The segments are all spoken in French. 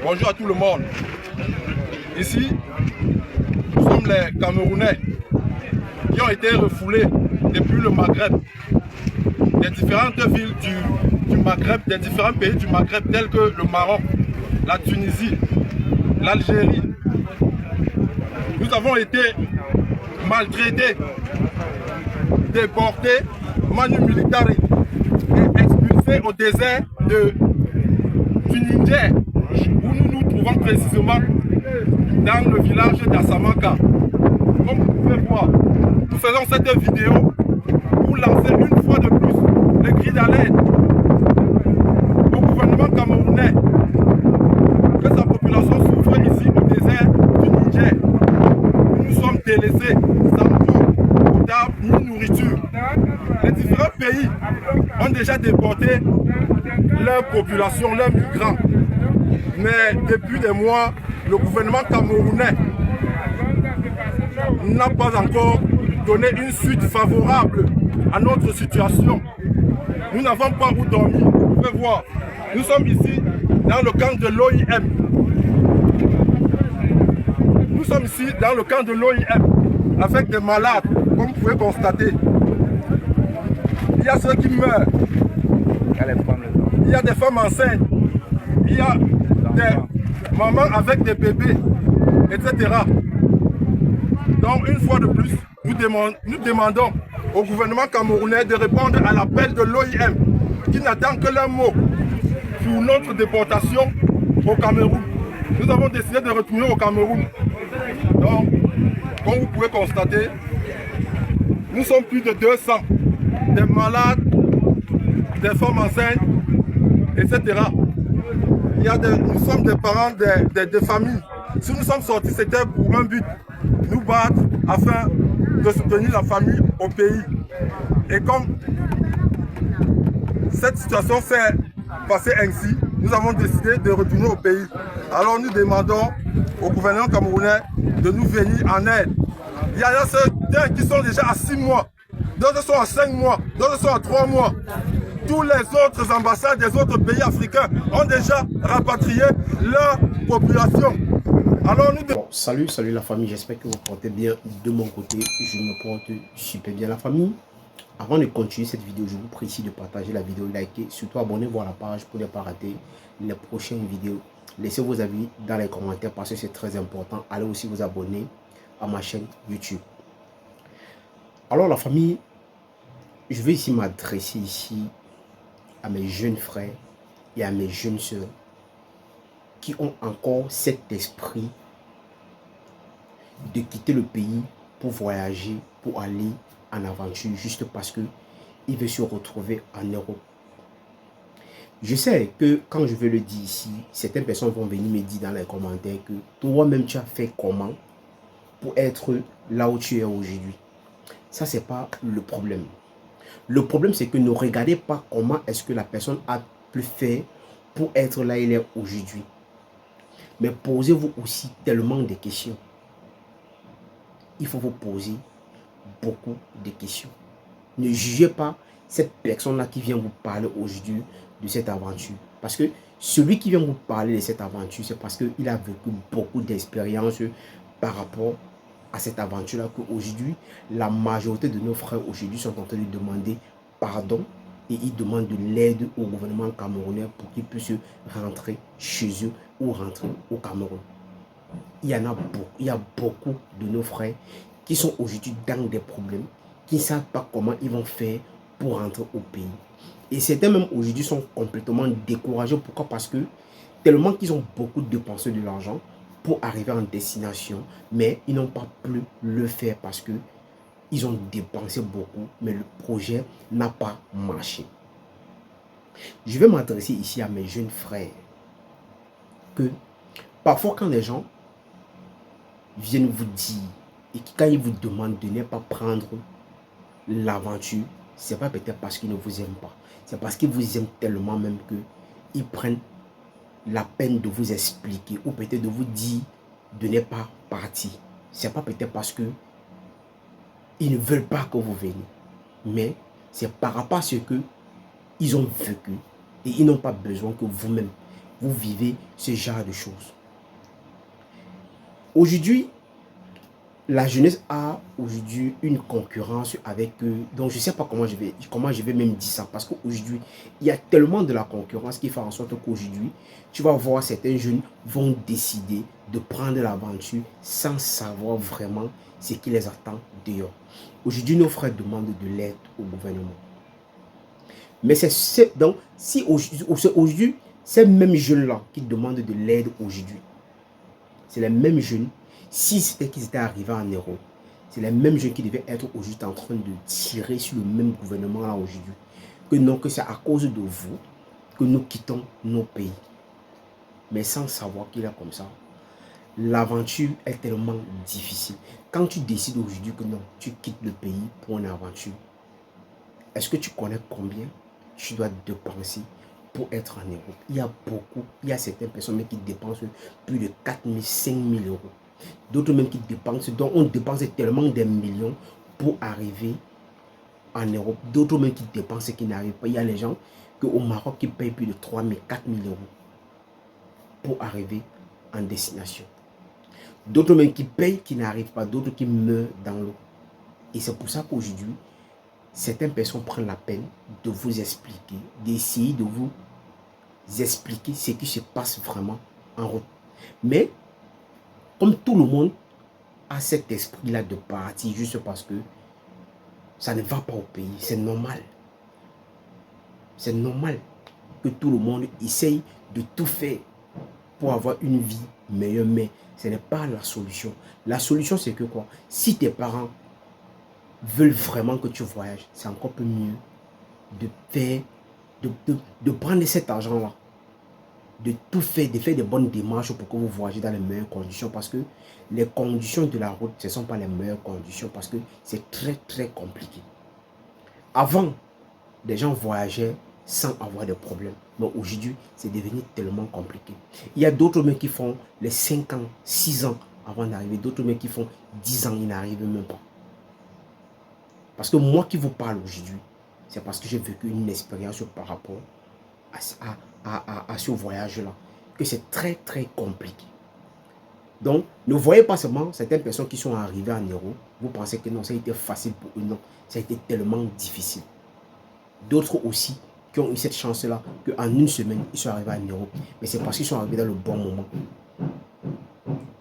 Bonjour à tout le monde. Ici, nous sommes les Camerounais qui ont été refoulés depuis le Maghreb, des différentes villes du Maghreb, des différents pays du Maghreb tels que le Maroc, la Tunisie, l'Algérie. Nous avons été maltraités, déportés, manu militari et expulsés au désert du Niger, où nous nous trouvons précisément dans le village d'Assamaka. Comme vous pouvez voir, nous faisons cette vidéo pour lancer une fois de plus le cri d'alerte au gouvernement camerounais que sa population souffre ici au désert du Niger. Nous sommes délaissés, sans eau potable ni nourriture. Les différents pays ont déjà déporté leur population, leurs migrants. Mais depuis des mois, le gouvernement camerounais n'a pas encore donné une suite favorable à notre situation. Nous n'avons pas où dormir. Vous pouvez voir, nous sommes ici dans le camp de l'OIM. Nous sommes ici dans le camp de l'OIM avec des malades, comme vous pouvez constater. Il y a ceux qui meurent. Il y a des femmes enceintes. Il y a des mamans avec des bébés, etc. Donc, une fois de plus, nous demandons au gouvernement camerounais de répondre à l'appel de l'OIM qui n'attend que l'un mot pour notre déportation au Cameroun. Nous avons décidé de retourner au Cameroun. Donc, comme vous pouvez constater, nous sommes plus de 200, des malades, des femmes enceintes, etc. Nous sommes des parents de familles. Si nous sommes sortis, c'était pour un but, nous battre afin de soutenir la famille au pays. Et comme cette situation s'est passée ainsi, nous avons décidé de retourner au pays. Alors nous demandons au gouvernement camerounais de nous venir en aide. Il y en a certains qui sont déjà à 6 mois, d'autres sont à 5 mois, d'autres sont à 3 mois. Tous les autres ambassades des autres pays africains ont déjà rapatrié leur population. Alors nous... Bon, salut la famille, j'espère que vous portez bien. De mon côté, je me porte super bien la famille. Avant de continuer cette vidéo, je vous prie de partager la vidéo, liker, surtout abonnez-vous à la page pour ne pas rater les prochaines vidéos. Laissez vos avis dans les commentaires parce que c'est très important. Allez aussi vous abonner à ma chaîne YouTube. Alors la famille, je vais ici m'adresser à mes jeunes frères et à mes jeunes sœurs qui ont encore cet esprit de quitter le pays pour voyager, pour aller en aventure, juste parce que il veut se retrouver en Europe. Je sais que quand je vais le dire ici, certaines personnes vont venir me dire dans les commentaires que toi-même tu as fait comment pour être là où tu es aujourd'hui. Ça, c'est pas le problème. Le problème, c'est que ne regardez pas comment est-ce que la personne a pu faire pour être là où elle est aujourd'hui. Mais posez-vous aussi tellement de questions. Il faut vous poser beaucoup de questions. Ne jugez pas cette personne-là qui vient vous parler aujourd'hui de cette aventure. Parce que celui qui vient vous parler de cette aventure, c'est parce qu'il a vécu beaucoup d'expérience par rapport à cette aventure-là qu'aujourd'hui, la majorité de nos frères aujourd'hui sont en train de demander pardon et ils demandent de l'aide au gouvernement camerounais pour qu'ils puissent rentrer chez eux ou rentrer au Cameroun. Il y a beaucoup de nos frères qui sont aujourd'hui dans des problèmes, qui ne savent pas comment ils vont faire pour rentrer au pays. Et certains même aujourd'hui sont complètement découragés. Pourquoi? Parce que tellement qu'ils ont beaucoup dépensé de l'argent pour arriver en destination, mais ils n'ont pas pu le faire parce que ils ont dépensé beaucoup, mais le projet n'a pas marché. Je vais m'adresser ici à mes jeunes frères que parfois quand les gens viennent vous dire et quand ils vous demandent de ne pas prendre l'aventure, c'est pas peut-être parce qu'ils ne vous aiment pas, c'est parce qu'ils vous aiment tellement même que ils prennent la peine de vous expliquer ou peut-être de vous dire de ne pas partir. C'est pas peut-être parce que ils ne veulent pas que vous veniez, mais c'est par rapport à ce que ils ont vécu et ils n'ont pas besoin que vous-même vous vivez ce genre de choses. Aujourd'hui, la jeunesse a aujourd'hui une concurrence avec eux. Donc, je ne sais pas comment je vais même dire ça. Parce qu'aujourd'hui, il y a tellement de la concurrence qui fait en sorte qu'aujourd'hui, tu vas voir certains jeunes vont décider de prendre l'aventure sans savoir vraiment ce qui les attend dehors. Aujourd'hui, nos frères demandent de l'aide au gouvernement. Mais c'est donc, si aujourd'hui, ces mêmes jeunes-là qui demandent de l'aide aujourd'hui, c'est les mêmes jeunes. Si c'était qu'ils étaient arrivés en Europe, c'est les mêmes jeunes qui devaient être aujourd'hui en train de tirer sur le même gouvernement là aujourd'hui. Que non, que c'est à cause de vous que nous quittons nos pays. Mais sans savoir qu'il est comme ça. L'aventure est tellement difficile. Quand tu décides aujourd'hui que non, tu quittes le pays pour une aventure, est-ce que tu connais combien tu dois dépenser pour être en Europe? Il y a certaines personnes qui dépensent plus de 4 000, 5 000 euros. D'autres même qui dépensent, donc on dépense tellement des millions pour arriver en Europe. D'autres même qui dépensent qui n'arrivent pas. Il y a les gens au Maroc qui payent plus de 3 000, 4 000 euros pour arriver en destination. D'autres même qui payent qui n'arrivent pas. D'autres qui meurent dans l'eau. Et c'est pour ça qu'aujourd'hui, certaines personnes prennent la peine de vous expliquer, d'essayer de vous expliquer ce qui se passe vraiment en route. Mais, comme tout le monde a cet esprit-là de partir juste parce que ça ne va pas au pays, c'est normal. C'est normal que tout le monde essaye de tout faire pour avoir une vie meilleure, mais ce n'est pas la solution. La solution, c'est que quoi? Si tes parents veulent vraiment que tu voyages, c'est encore peu mieux de faire, de prendre cet argent-là, de tout faire, de faire des bonnes démarches pour que vous voyagez dans les meilleures conditions, parce que les conditions de la route, ce ne sont pas les meilleures conditions, parce que c'est très très compliqué. Avant, les gens voyageaient sans avoir de problèmes, mais aujourd'hui, c'est devenu tellement compliqué. Il y a d'autres mecs qui font les 5 ans, 6 ans avant d'arriver, d'autres mecs qui font 10 ans, ils n'arrivent même pas. Parce que moi qui vous parle aujourd'hui, c'est parce que j'ai vécu une expérience par rapport à ce voyage-là, que c'est très très compliqué. Donc, ne voyez pas seulement certaines personnes qui sont arrivées en Europe, vous pensez que non, ça a été facile pour eux. Non, ça a été tellement difficile. D'autres aussi qui ont eu cette chance-là, qu'en une semaine, ils sont arrivés en Europe. Mais c'est parce qu'ils sont arrivés dans le bon moment.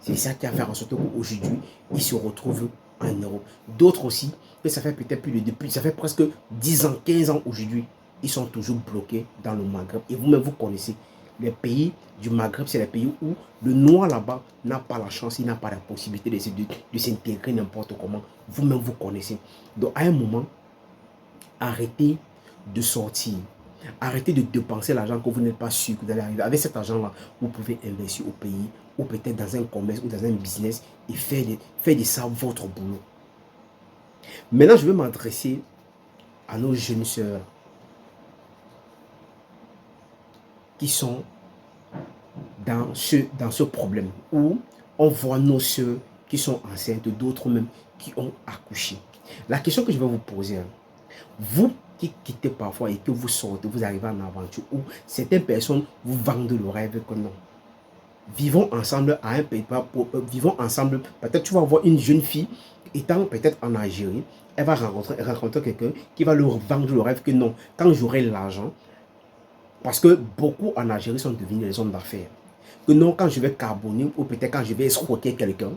C'est ça qui a fait en sorte qu'aujourd'hui, ils se retrouvent en Europe. D'autres aussi, que ça fait peut-être plus de depuis, ça fait presque 10 ans, 15 ans aujourd'hui, ils sont toujours bloqués dans le Maghreb. Et vous-même, vous connaissez les pays du Maghreb, c'est les pays où le noir là-bas n'a pas la chance, il n'a pas la possibilité de s'intégrer n'importe comment. Vous-même, vous connaissez. Donc, à un moment, arrêtez de sortir. Arrêtez de dépenser l'argent que vous n'êtes pas sûr que vous allez arriver. Avec cet argent-là, vous pouvez investir au pays, ou peut-être dans un commerce ou dans un business et faire de ça votre boulot. Maintenant, je vais m'adresser à nos jeunes sœurs qui sont dans ce problème où on voit nos sœurs qui sont enceintes, d'autres même qui ont accouché. La question que je vais vous poser, vous qui quittez parfois et que vous sortez, vous arrivez en aventure, où certaines personnes vous vendent le rêve que non. Vivons ensemble à un pays, vivons ensemble. Peut-être tu vas voir une jeune fille étant peut-être en Algérie, elle va rencontrer quelqu'un qui va leur vendre le rêve que non, quand j'aurai l'argent, parce que beaucoup en Algérie sont devenus des hommes d'affaires, que non, quand je vais carboner ou peut-être quand je vais escroquer quelqu'un,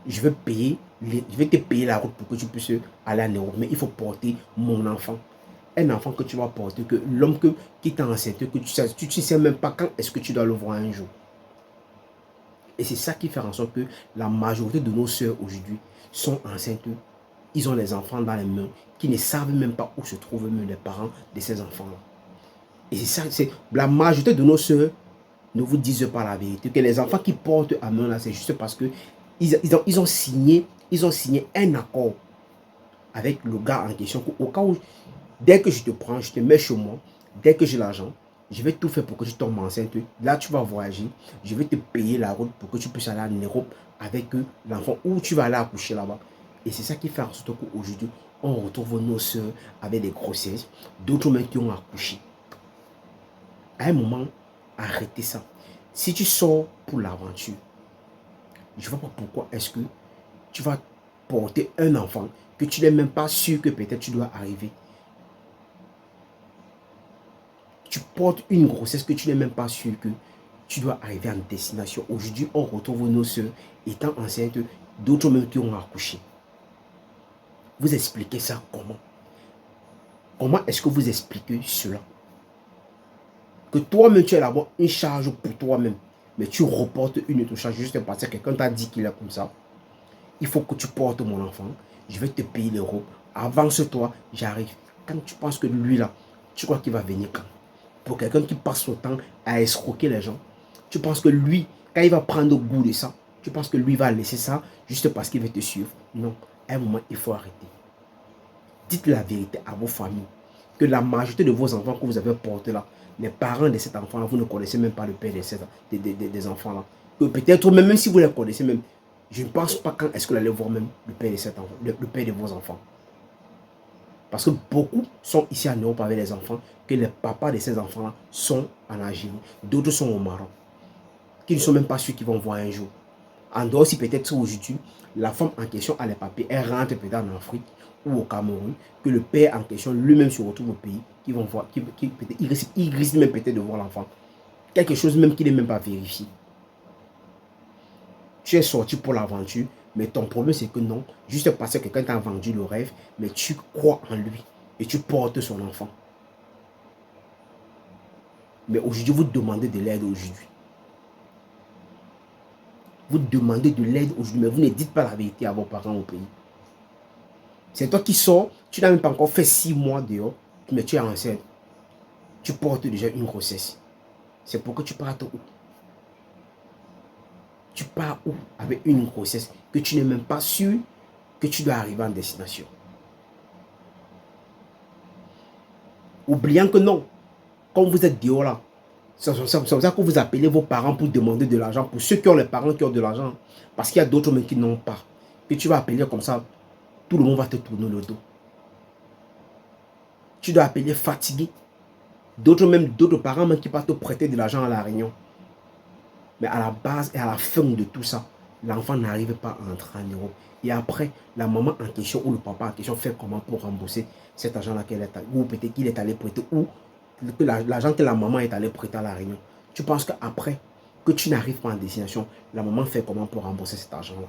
je vais te payer la route pour que tu puisses aller en Europe, mais il faut porter mon enfant. Un enfant que tu vas porter, que l'homme qui t'a enceinte, que tu ne sais même pas quand est-ce que tu dois le voir un jour. Et c'est ça qui fait en sorte que la majorité de nos sœurs aujourd'hui sont enceintes. Ils ont les enfants dans les mains qui ne savent même pas où se trouvent même les parents de ces enfants-là. Et c'est ça, la majorité de nos sœurs ne vous disent pas la vérité. Que les enfants qui portent à main là, c'est juste parce que ils ont signé un accord avec le gars en question. Au cas où, dès que je te prends, je te mets chez moi, dès que j'ai l'argent, je vais tout faire pour que tu tombes enceinte. Là, tu vas voyager. Je vais te payer la route pour que tu puisses aller en Europe avec l'enfant ou tu vas aller accoucher là-bas. Et c'est ça qui fait en sorte qu'aujourd'hui, on retrouve nos soeurs avec des grossesses, d'autres même qui ont accouché. À un moment, arrêter ça. Si tu sors pour l'aventure, je ne vois pas pourquoi est-ce que tu vas porter un enfant que tu n'es même pas sûr que peut-être tu dois arriver. Tu portes une grossesse que tu n'es même pas sûr que tu dois arriver en destination. Aujourd'hui, on retrouve nos soeurs étant enceintes, d'autres même qui ont accouché. Vous expliquez ça comment? Comment est-ce que vous expliquez cela? Que toi-même, tu es là-bas une charge pour toi-même, mais tu reportes une autre charge juste parce que quelqu'un t'a dit qu'il est comme ça. Il faut que tu portes mon enfant, je vais te payer l'euro. Avance-toi, j'arrive. Quand tu penses que lui là, tu crois qu'il va venir quand? Pour quelqu'un qui passe son temps à escroquer les gens, tu penses que lui, quand il va prendre goût de ça, tu penses que lui va laisser ça juste parce qu'il veut te suivre? Non, à un moment, il faut arrêter. Dites la vérité à vos familles, que la majorité de vos enfants que vous avez portés là, les parents de cet enfant-là, vous ne connaissez même pas le père des enfants-là. Que peut-être même si vous les connaissez même, je ne pense pas quand est-ce que vous allez voir même le père de cet enfant, le père de vos enfants. Parce que beaucoup sont ici en Europe avec les enfants, que les papas de ces enfants-là sont en Algérie, d'autres sont au Maroc, qui ne sont même pas sûrs qu'ils vont voir un jour. En dehors, si peut-être aujourd'hui, la femme en question a les papiers, elle rentre peut-être en Afrique ou au Cameroun, que le père en question lui-même se retrouve au pays, qui vont voir, il risque même peut-être de voir l'enfant. Quelque chose même qui n'est même pas vérifié. Tu es sorti pour l'aventure, mais ton problème c'est que non, juste parce que quelqu'un t'a vendu le rêve, mais tu crois en lui et tu portes son enfant. Mais aujourd'hui, vous demandez de l'aide aujourd'hui. Vous demandez de l'aide aujourd'hui, mais vous ne dites pas la vérité à vos parents au pays. C'est toi qui sors, tu n'as même pas encore fait 6 mois dehors, mais tu es enceinte. Tu portes déjà une grossesse. C'est pour que tu partes où? Tu pars où avec une grossesse que tu n'es même pas sûr que tu dois arriver en destination? Oubliant que non, quand vous êtes dehors là, c'est pour ça que vous appelez vos parents pour demander de l'argent, pour ceux qui ont les parents qui ont de l'argent, parce qu'il y a d'autres même qui n'ont pas. Que tu vas appeler comme ça, tout le monde va te tourner le dos. Tu dois appeler fatigué. D'autres parents même qui vont te prêter de l'argent à la réunion. Mais à la base et à la fin de tout ça, l'enfant n'arrive pas à entrer en Europe. Et après, la maman en question ou le papa en question fait comment pour rembourser cet argent-là qu'elle est allée, ou peut-être qu'il est allé prêter, ou l'argent que la maman est allée prêter à la réunion. Tu penses qu'après que tu n'arrives pas en destination, la maman fait comment pour rembourser cet argent-là?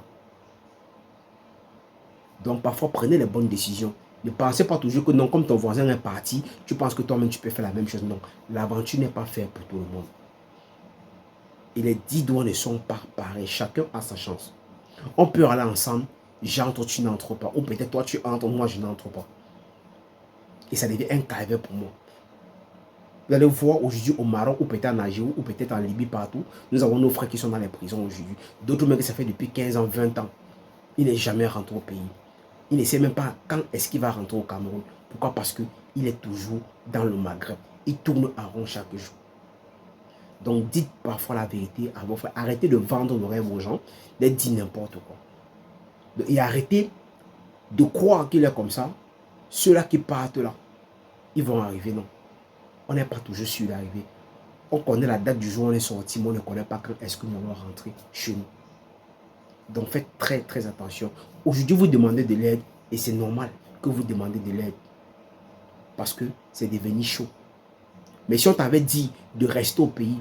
Donc parfois, prenez les bonnes décisions. Ne pensez pas toujours que non, comme ton voisin est parti, tu penses que toi-même tu peux faire la même chose. Non, l'aventure n'est pas faite pour tout le monde. Et les 10 doigts ne sont pas pareils. Chacun a sa chance. On peut aller ensemble, j'entre, tu n'entres pas. Ou peut-être toi tu entres, moi je n'entre pas. Et ça devient un calvaire pour moi. Vous allez voir aujourd'hui au Maroc, ou peut-être en Algérie, ou peut-être en Libye, partout. Nous avons nos frères qui sont dans les prisons aujourd'hui. D'autres même que ça fait depuis 15 ans, 20 ans. Il n'est jamais rentré au pays. Il ne sait même pas quand est-ce qu'il va rentrer au Cameroun. Pourquoi? Parce qu'il est toujours dans le Maghreb. Il tourne en rond chaque jour. Donc dites parfois la vérité à vos frères. Arrêtez de vendre le rêve aux gens, de dire n'importe quoi. Et arrêtez de croire qu'il est comme ça. Ceux-là qui partent là, ils vont arriver, non. On n'est pas toujours sûr d'arriver. On connaît la date du jour où on est sorti, mais on ne connaît pas quand est-ce que nous allons rentrer chez nous. Donc faites très très attention. Aujourd'hui, vous demandez de l'aide et c'est normal que vous demandez de l'aide. Parce que c'est devenu chaud. Mais si on t'avait dit de rester au pays,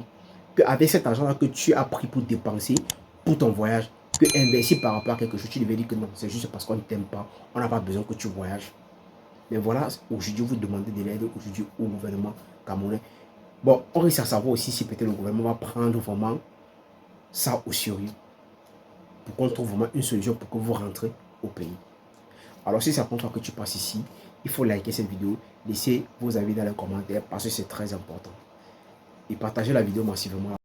qu'avec cet argent-là que tu as pris pour dépenser pour ton voyage, que investir par rapport à quelque chose, tu devais dire que non, c'est juste parce qu'on ne t'aime pas, on n'a pas besoin que tu voyages. Mais voilà, aujourd'hui, vous demandez de l'aide aujourd'hui au gouvernement camerounais. Bon, on risque à savoir aussi si peut-être le gouvernement va prendre vraiment ça au sérieux. Pour qu'on trouve vraiment une solution pour que vous rentrez au pays. Alors si c'est la première fois que tu passes ici, il faut liker cette vidéo, laisser vos avis dans les commentaires parce que c'est très important. Et partagez la vidéo massivement.